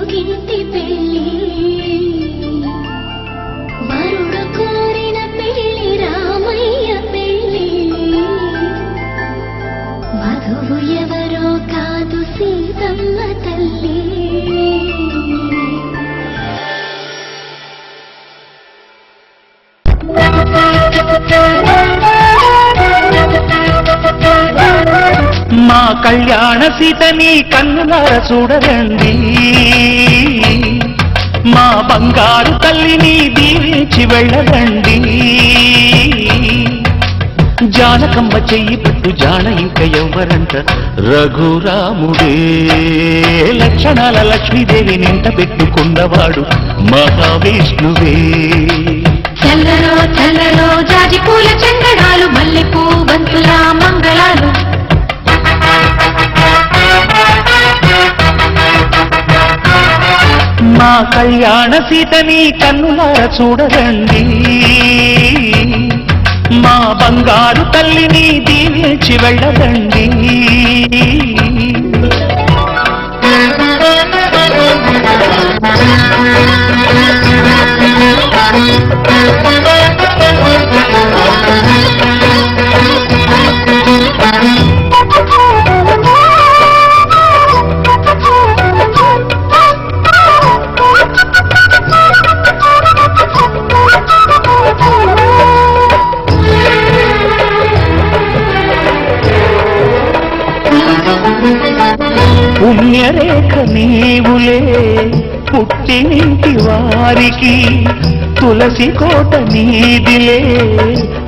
తెలుగింటి పెళ్లి వరుడు కోరిన పెళ్లి రామయ్య పెళ్లి వధువు ఎవరో కాదు సీతమ్మ తల్లి మా కళ్యాణ సీతని కన్నులార చూడరండి మా బంగారు తల్లిని దీవించి వెళ్ళరండి జానకమ్మ చెయ్యి పట్టు జాన ఇంక ఎవ్వరంట రఘురాముడే లక్షణాల లక్ష్మీదేవి నింట పెట్టుకున్నవాడు మహావిష్ణువే చల్లలో చల్లలో జాజి పూల చందనాలు మల్లెపూ బంతుల మంగళాలు మా కళ్యాణ సీతని కన్నులార చూడరండి మా బంగారు తల్లిని దీవించి వెళ్ళరండి పుణ్యరేఖ నీవులే పుట్టినింటి వారికి తులసి కోట నీదిలే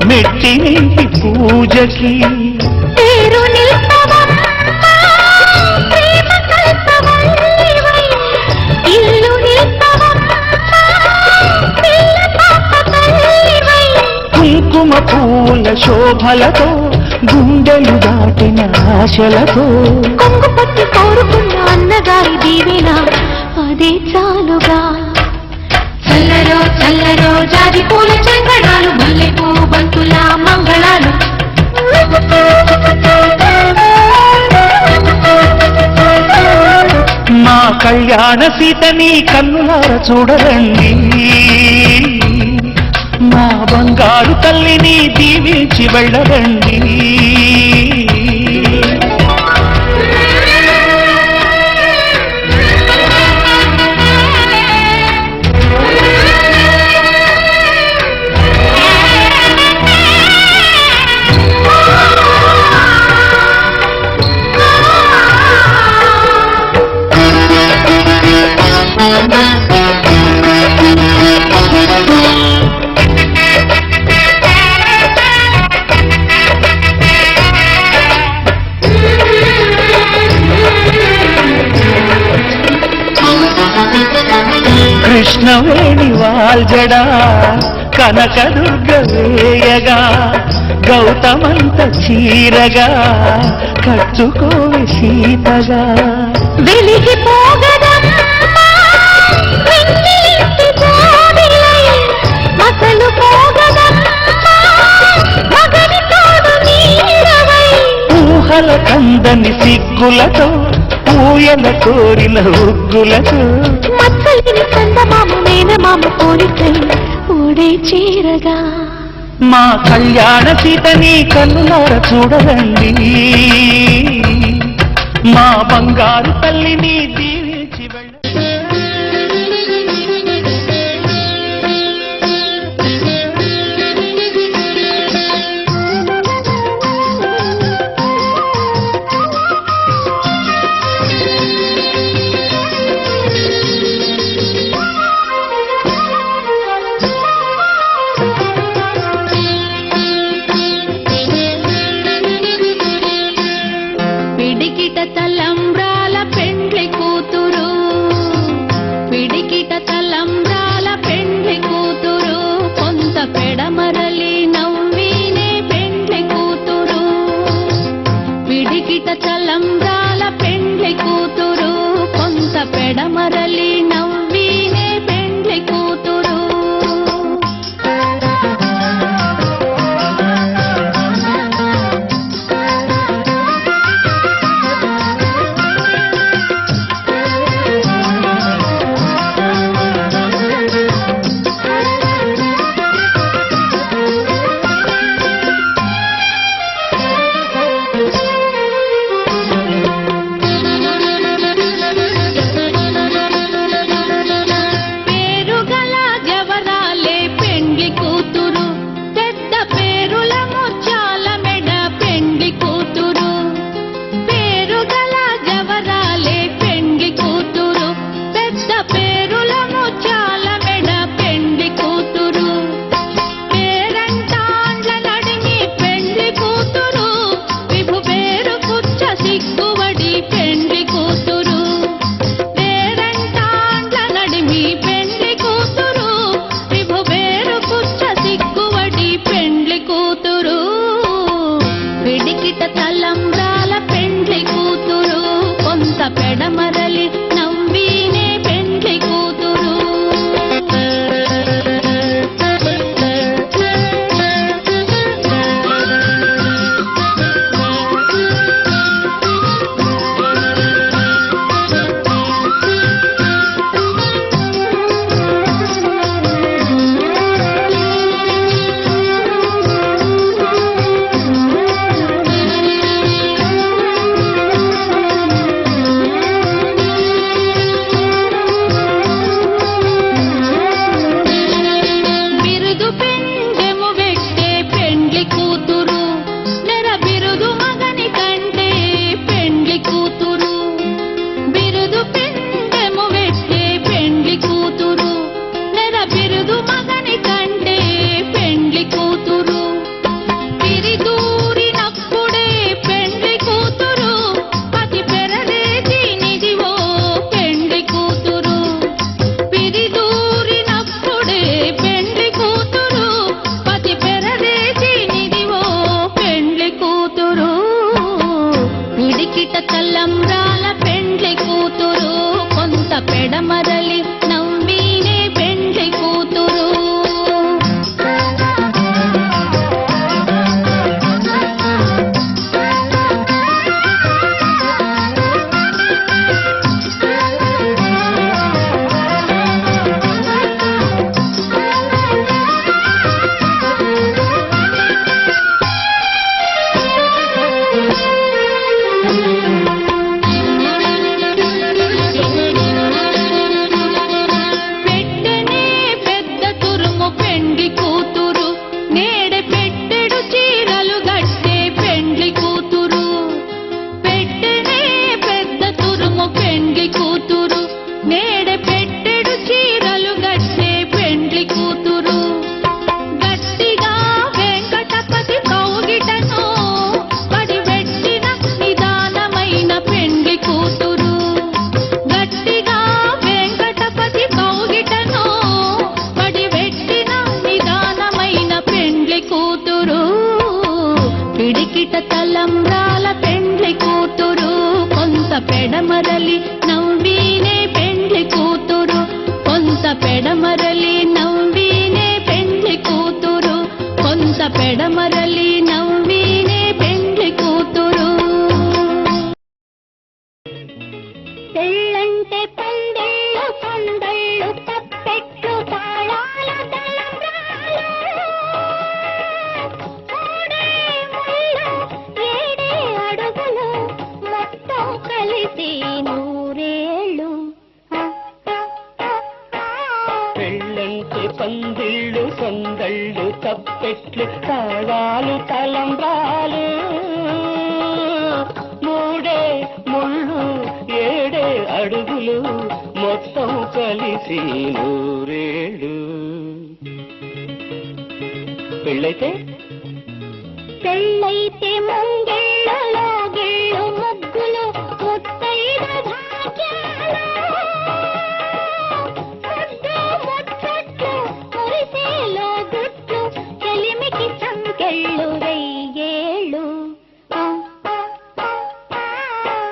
మెట్టినింటి పూజకి కుంకుమ పూల శోభలతో గుండెలు దాటిన ఆశలతో కొంగు పట్టి కోరుకున్న అన్నగారి దీవెన అదే చాలుగా చల్లలో చల్లలో జాజి పూల చందనాలు మల్లెపూ బంతుల మంగళాలు మా కళ్యాణ సీతని కన్నులార చూడరండి మా బంగారు తల్లిని దీవించి వెళ్ళరండి కృష్ణవేణి వాల్జడా కనకదుర్గ వేయగా గౌతమంత చీరగా కట్టుకోవి సీతగా ఊహల కందని సిగ్గులతో ఊయల కోరిన ఉగ్గులతో చందమామ మేనమామ కోరికై ఊడే చీరగా మా కళ్యాణ సీతని కన్నులార చూడరండి మా బంగారు తల్లిని దీవించి వెళ్ళ పెడమరలి నవ్వినే పెండ్లి కూతురు నేడే పెట్టెడు చీరలు గట్టే పెండ్లి కూతురు గట్టిగా వెంకటపతి కౌగిటను పడివెట్టిన నిదానమైన పెండ్లి కూతురు గట్టిగా వెంకటపతి కౌగిటను పడివెట్టిన నిదానమైన పెండ్లి కూతురు పిడికిట తలంబ్రాల పెండ్లి కూతురు కొంత పెడమరలి నవ్వీనే పెండ్లి కూతురు కొంత పెడమరలి నవ్వీనే పెండ్లి కూతురు కొంత పెడమరలి నవ్వీనే పెండ్లి కూతురు పెళ్ళంటే పందిళ్ళు పందళ్ళు తప్పెట్లు తాళాల తలంబ్రాలు మూడే ముళ్ళు ఏడే అడుగులు మొత్తం కలిసి నూరేళ్ళు పెళ్ళంటే పందిళ్ళు సందళ్ళు తప్పెట్లు తాళాలు తలంబ్రాలు మూడే ముళ్ళు ఏడే అడుగులు మొత్తం కలిసి నూరేళ్ళు పెళ్ళైతే పెళ్ళైతే ముంగిళ్ళలో గిళ్ళు ముగ్గులు ముత్తైదు భాగ్యాలు ముద్దు ముచ్చట్లు మురిసేలో గుట్లు చెలిమికి సంకెళ్ళు వెయ్యేళ్ళు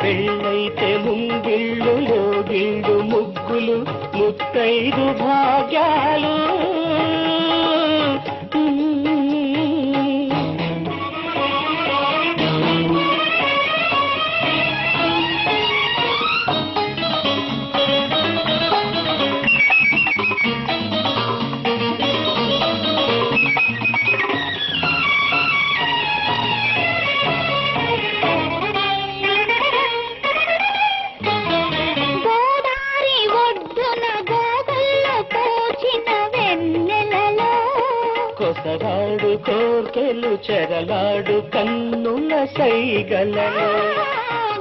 పెళ్ళైతే ముంగిళ్ళు లోగిళ్ళు ముగ్గులు ముత్తైదు భాగ్యాలు గోదారి ఒడ్డున గోగుల్లో పూచిన వెన్నెలలో కొసరాడు కోర్కెలు చెరలాడు కన్నుల సైగలలో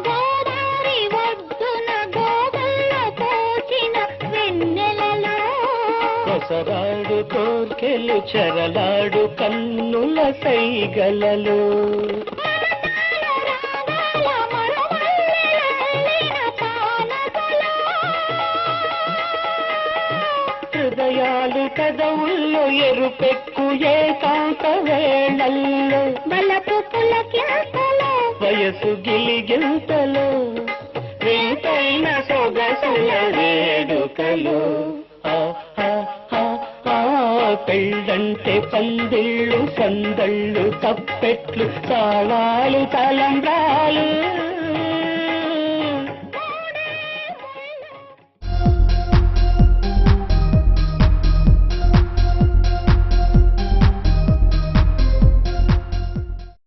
గోదారి ఒడ్డున గోగుల్లో పూచిన వెన్నెలలో కొసరాడు కోర్కెలు చెరలాడు కన్నుల సైగలలో హృదయాలు కదవుల్లో ఎరుపెక్కు ఏకాంత వేళల్లో బలపు పులకింతలో వయసు గిలిగింతలో వింతైన సొగసుల వేడుకలు ఆ, ఆ, ఆ, ఆ, పెళ్ళంటే పందిళ్ళు సందళ్ళు తప్పెట్లు తాళాలు తలంబ్రాలు